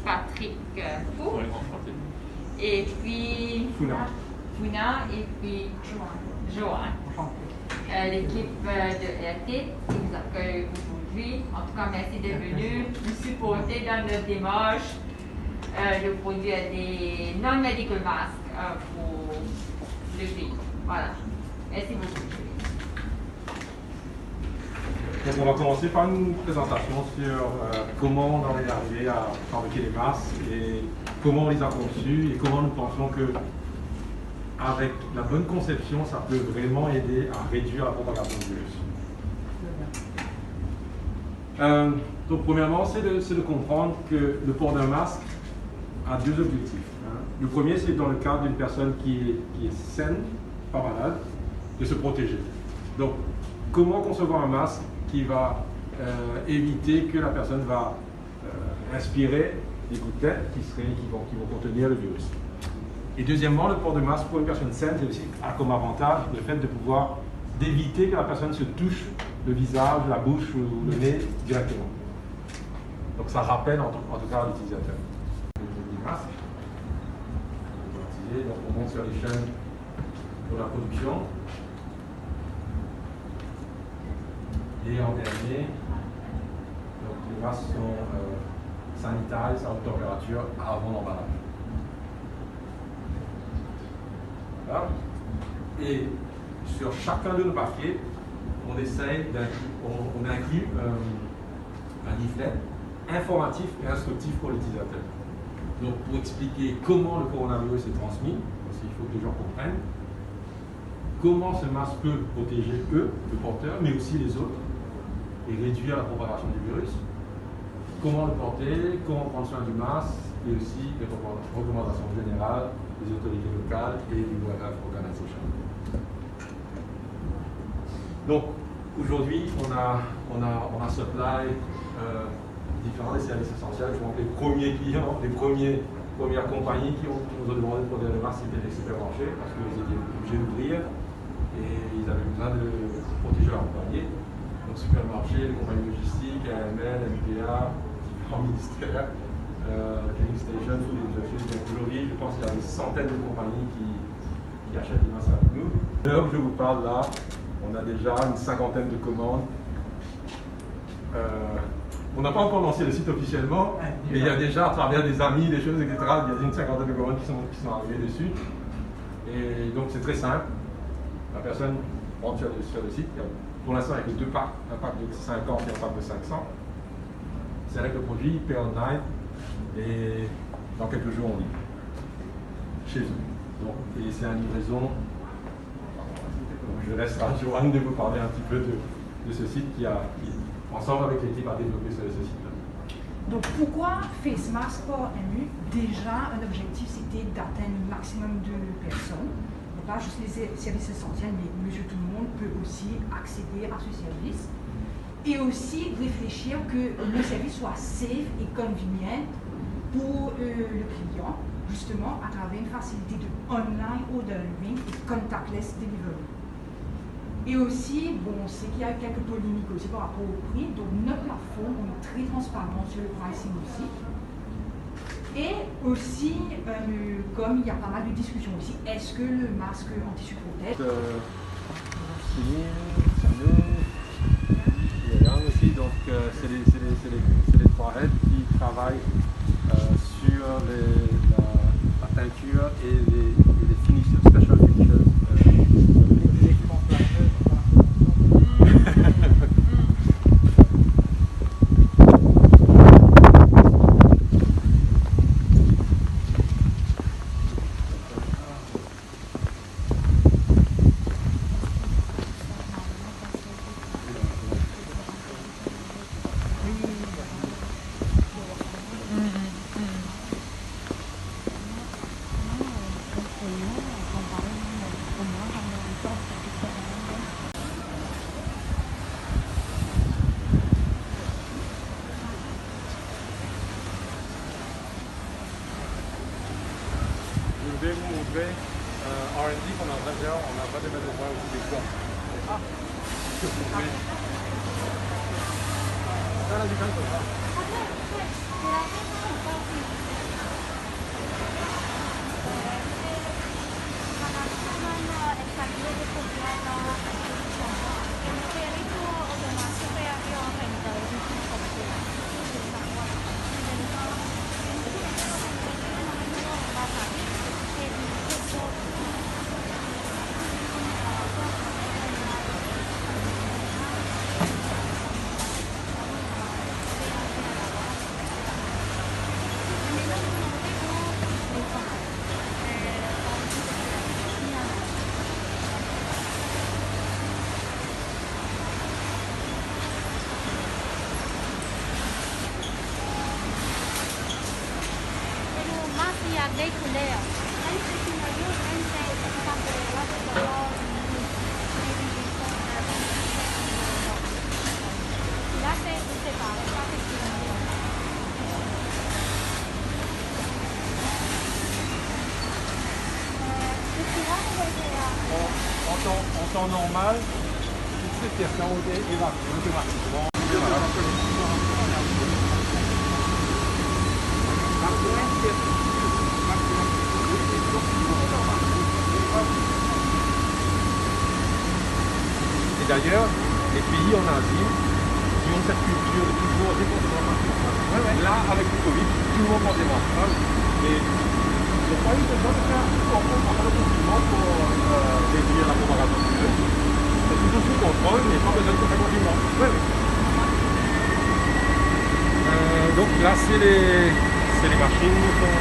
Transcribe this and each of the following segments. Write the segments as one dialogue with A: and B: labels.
A: Patrick Fou.
B: Oui, enchanté.
A: Et puis Funa et puis Joanne. L'équipe de RT qui vous accueille aujourd'hui. En tout cas, merci d'être venu nous supporter dans notre démarche de produire des non-medical masks pour le pays. Voilà. Merci beaucoup.
C: Donc on va commencer par une présentation sur comment on en est arrivé à fabriquer les masques et comment on les a conçus et comment nous pensons que avec la bonne conception, ça peut vraiment aider à réduire la propagation du virus. Donc premièrement, c'est de comprendre que le port d'un masque a deux objectifs. Le premier, c'est dans le cas d'une personne qui est saine, pas malade, de se protéger. Donc comment concevoir un masque qui va éviter que la personne va inspirer des gouttelettes qui vont contenir le virus. Et deuxièmement, le port de masque pour une personne saine, c'est aussi comme avantage le fait de pouvoir d'éviter que la personne se touche le visage, la bouche ou le nez directement. Donc ça rappelle en tout cas l'utilisateur. Le masque. Donc on monte sur l'échelle pour la production. Et en dernier, donc les masques sont sanitaires, à haute température avant l'emballage. Voilà. Et sur chacun de nos paquets, on inclut un leaflet informatif et instructif pour l'utilisateur. Donc pour expliquer comment le coronavirus est transmis, parce qu'il faut que les gens comprennent, comment ce masque peut protéger eux, le porteur, mais aussi les autres, et réduire la propagation du virus, comment le porter, comment prendre soin du masque, et aussi les recommandations générales des autorités locales et du World Health Organization. Donc aujourd'hui, on a supply différents des services essentiels. Je pense que les premiers clients, les premières compagnies qui nous ont demandé de produire le masque, c'était les supermarchés, parce qu'ils étaient obligés d'ouvrir et ils avaient besoin de protéger leurs employés. Donc supermarchés, les compagnies logistiques, AML, MPA, différents ministères, Cleaning Station, Food Industries. Donc aujourd'hui, je pense qu'il y a des centaines de compagnies qui achètent des masques avec nous. À l'heure où je vous parle là, on a déjà une cinquantaine de commandes. On n'a pas encore lancé le site officiellement, mais il y a déjà à travers des amis, des choses, etc. Il y a une cinquantaine de commandes qui sont arrivées dessus. Et donc c'est très simple. La personne rentre sur le site. Pour l'instant, avec les deux packs, un pack de 50 et un pack de 500. C'est avec le produit, paie online, et dans quelques jours, on livre chez eux. Donc, et c'est une livraison. Je laisse à Joanne de vous parler un petit peu de ce site qui, ensemble avec l'équipe, a développé ce site-là.
D: Donc, pourquoi Face Mask pour MU? Déjà, un objectif, c'était d'atteindre un maximum de personnes. Pas juste les services essentiels, mais monsieur tout le monde peut aussi accéder à ce service. Et aussi réfléchir que le service soit safe et convenient pour le client, justement à travers une facilité de online ordering et contactless delivery. Et aussi, bon, on sait qu'il y a quelques polémiques aussi par rapport au prix, donc notre plateforme, on est très transparent sur le pricing aussi. Et aussi, comme il y a pas mal de discussions aussi, est-ce que le masque en tissu protège?
C: Aussi, donc c'est les trois aides qui travaillent sur la peinture et les finishes, special finishes. Je vais vous montrer R&D qu'on a en train de faire. On a en train de mettre aussi des points. Ah, vous pouvez. Ça, la différence, c'est ça.
B: il y a des couleurs. Même si tu me veux, même si par exemple là, c'est là, c'est pas, ça c'est ce
C: En temps normal, toutes ces personnes ont été évacuées automatiquement. Et d'ailleurs, les pays en Asie qui ont cette culture de toujours déporter là, avec le Covid, tout le monde porte des masques. Et il n'y a pas eu besoin de faire encore le confinement pour réduire la propagation du virus. C'est toujours sous contrôle, mais pas besoin de faire le confinement. Donc là, c'est les machines qui sont...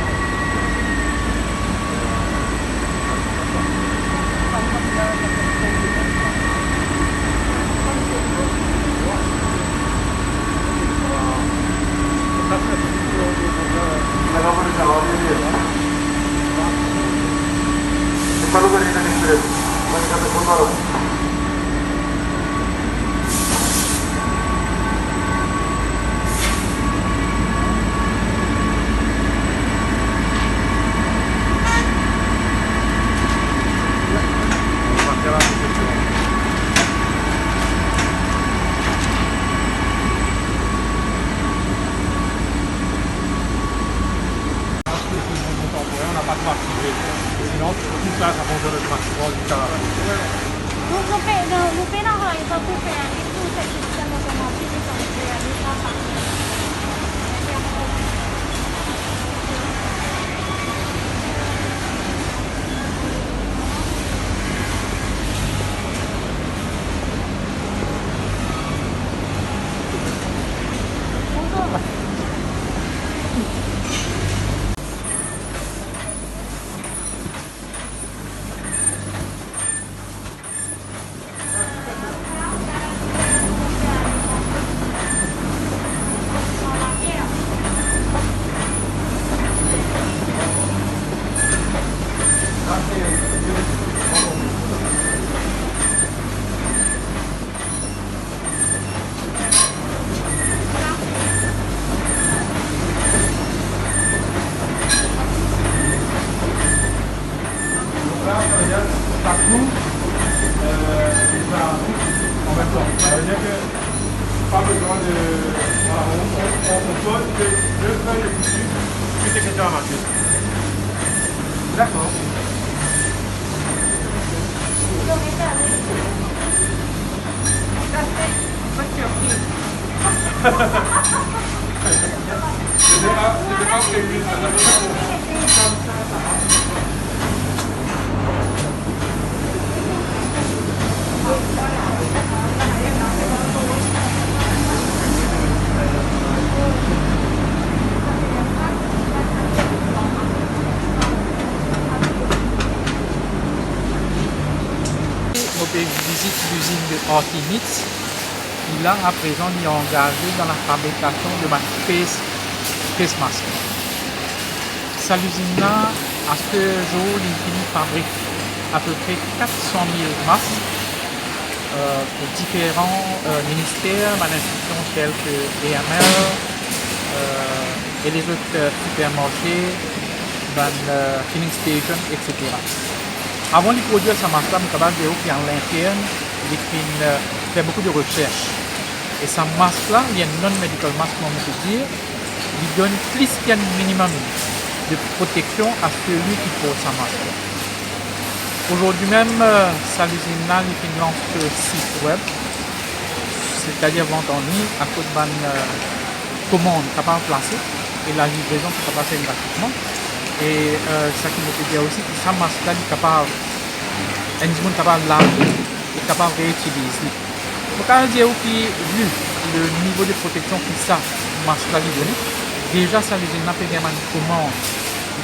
C: Sinon, tout ça, ça fonctionne automatiquement jusqu'à la fin.
B: Vous faites dans un état pour faire un tout ce système automatique qui sont réalisés par pas besoin de... Voilà, on pose deux feuilles de tissu, puis c'est question à machine. D'accord. C'était pas prévu,
E: visite l'usine de Artemis. Il a à présent il est engagé dans la fabrication de ma face mask. Sa usine là, à ce jour, il fabrique à peu près 400 000 masques pour différents ministères, institutions telles que EML et les autres supermarchés, filling station, etc. Avant de produire sa masque, je suis capable de dire qu'en l'interne, il fait beaucoup de recherches. Et sa masque-là, il y a une non-medical mask, on peut dire, il donne plus qu'un minimum de protection à celui qui porte sa masque. Aujourd'hui même, sa usine-là, il lance ce site web, c'est-à-dire vente en ligne, à cause d'une commande capable de placer et la livraison qui est capable de faire gratuitement. Et ça qui me peut dire aussi que sa masque-là est capable, un monde capable de laver et capable de réutiliser. Donc, on dire que vu le niveau de protection que ça masque-là lui donne, déjà ça usine n'a pas une commande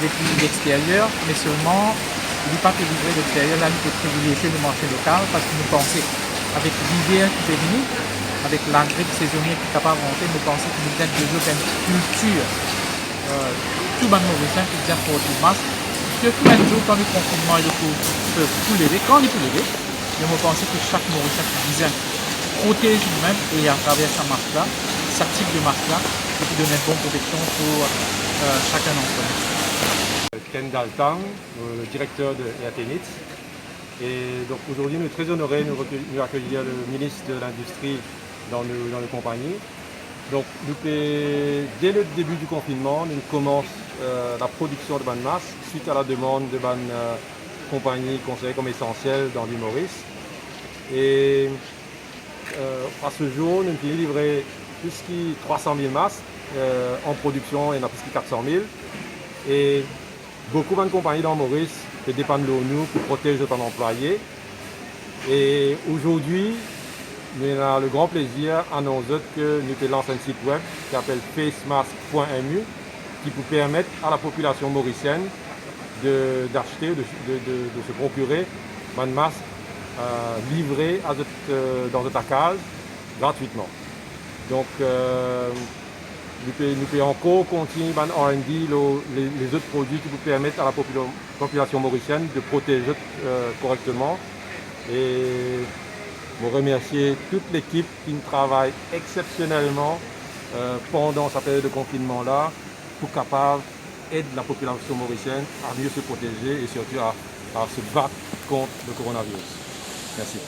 E: depuis l'extérieur, mais seulement il n'est pas livré de l'extérieur, là il peut privilégier le marché local parce que nous pensons avec l'hiver qui peut venir, avec la grippe saisonnière qui est capable de rentrer, nous pensons que nous avons besoin d'une culture tout le monde mauricien qui vient pour le masque. Surtout un jour quand le confinement est peut tout lever, quand il peut lever, je me pense que chaque Mauricien qui disait protège lui-même et à travers sa masque-là, sa type de masque-là, et qui donne une bonne protection pour chacun d'entre nous.
C: Ken Daltang, le directeur de Airtenit. Et donc aujourd'hui, nous sommes très honorés de accueillir le ministre de l'Industrie dans nos compagnies. Donc, dès le début du confinement, nous commençons la production de bandes masques suite à la demande de bandes compagnies considérées comme essentielles dans l'île Maurice. Et à ce jour, nous avons livré plus de 300 000 masques en production, il y en a plus de 400 000. Et beaucoup de compagnies dans Maurice qui dépendent de nous pour protéger leurs employés. Et aujourd'hui, nous avons le grand plaisir d'annoncer que nous avons lancé un site web qui s'appelle facemask.mu qui peut permettre à la population mauricienne d'acheter, de se procurer un masque livré dans votre case gratuitement. Donc, nous pouvons encore continuer à R&D les autres produits qui vous permettent à la population mauricienne de protéger correctement. Et je remercier toute l'équipe qui travaille exceptionnellement pendant cette période de confinement-là pour capable d'aider la population mauricienne à mieux se protéger et surtout à se battre contre le coronavirus. Merci.